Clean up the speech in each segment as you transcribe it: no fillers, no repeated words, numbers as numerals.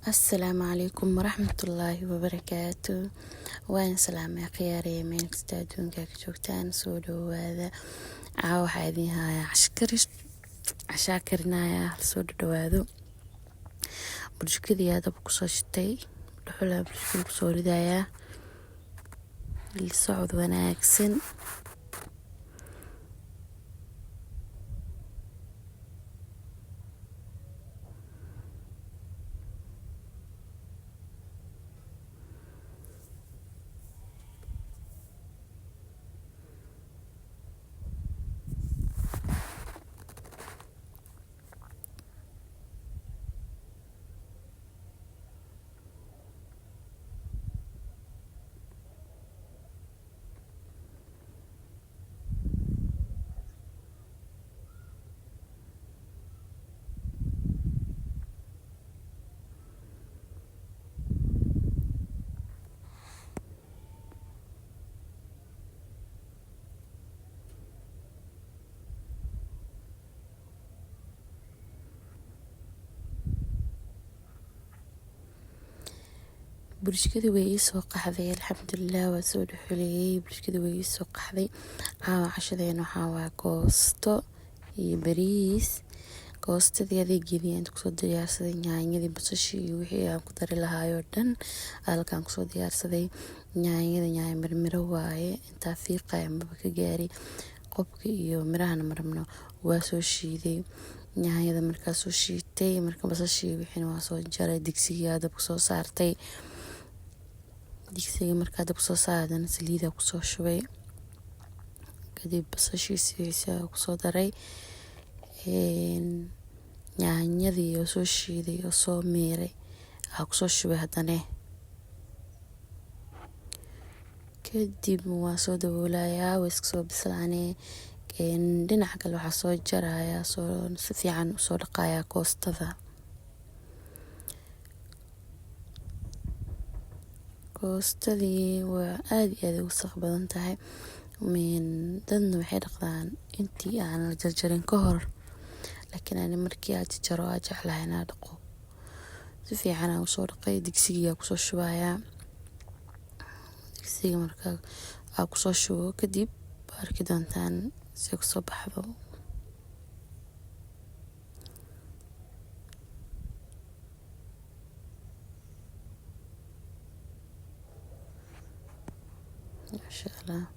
السلام عليكم ورحمة الله وبركاته. وين سلام يا خياري من تستعدون كجوكتان سودو هذا عاو حادي هاي عشاكرنا يا سودو هذا برشكدي هذا بقصاشتي لحلا برشكدي بصوري دايا الصعود وناكسن برشكدي ويسو قحذي الحمد لله وسود حلي برشكدي ويسو قحذي عاو عشدين وحاوا كوستو يبريس كوستدii adeegeedii aan kusoo diyaarsaday yaanyadii basashii iyo wixii aan ku dari lahaayoo dhan halkaan kusoo diyaarsaday yaanyada yaanyo mirmiro waaye intaa fiiqaya maba ka gaari qobka iyo mirahana marabno waa soo shiiday yaanyada markaa soo shiitay marka basashii wixii waa soo jaray digsiga dabka soo saartay digsiga markaa dabka soo saarana saliida ku soo shubay kadib basashii sidiisa ku soo daray yaanyadii oo soo shiiday oo soo miiray aa kusoo shubay haddana kadib waa soo daboolayaa way iska soo bislaanee dhinaca kale waxaa soo jarayaa si fiican usoo dhaqayaa koostada koostadii waa aad iyo aad ugu wasakh badan tahay dadna waxay dhaqdaan intii aan la jarjarin ka hor laakiin ani markii aad jaro aad jeclahay inaan dhaqo si fiican aan usoo dhaqay digsiga kusoo shubayaa digsiga markaa aa kusoo shubo kadib arki doontaan si kusoo baxdo masha Allah.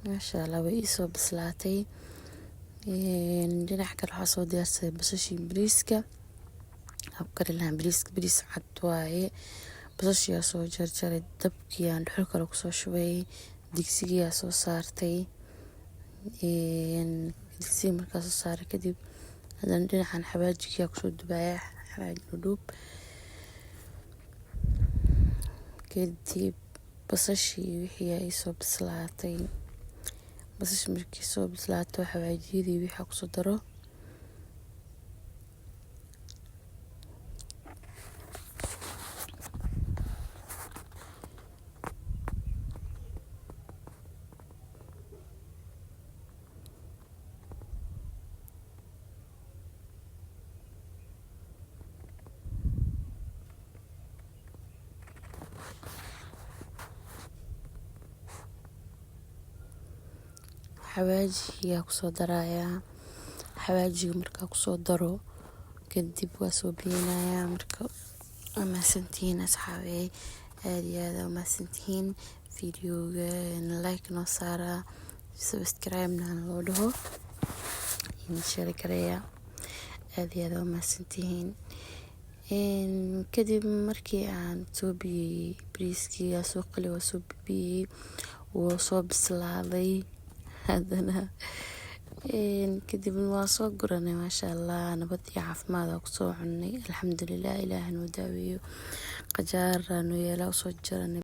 masha Allah way isoo bislaatay dhinaca kale waxaa soo diyaarsaday basashii bariiska habkari lahaan bariis cad waaye basashii soo jarjaray dabkii aan dhuxul kale kusoo shubay digsigii soo saartay digsiga markaa soo saaray kadib haddana dhinacan xawaajiga kusoo dubaaya xawaaji dhudhuub kadib basashii wixii ay soo bislaatay basashii markii soo bislaato xawaajiyadii wixii kusoo daro xawaajiga kusoo darayaa xawaajiga markaa kusoo daro kadib waa soo biyanayaa marka mahadsantihiin asxaabey aad iyo aad mahadsantihiin videoga like noo saara subscribe na loo dhaho share gareeya aad iyo aad mahadsantihiin kadib markii aan soo biyay bariiskii soo qali waa soo biyay wuu soo bislaaday haddana kadib waa soo guranay maasha Allah nabad iyo caafimaad ku soo cunay alxamdulillah ilaahay noo daaweeyo qajaar noo yeela soo jaranay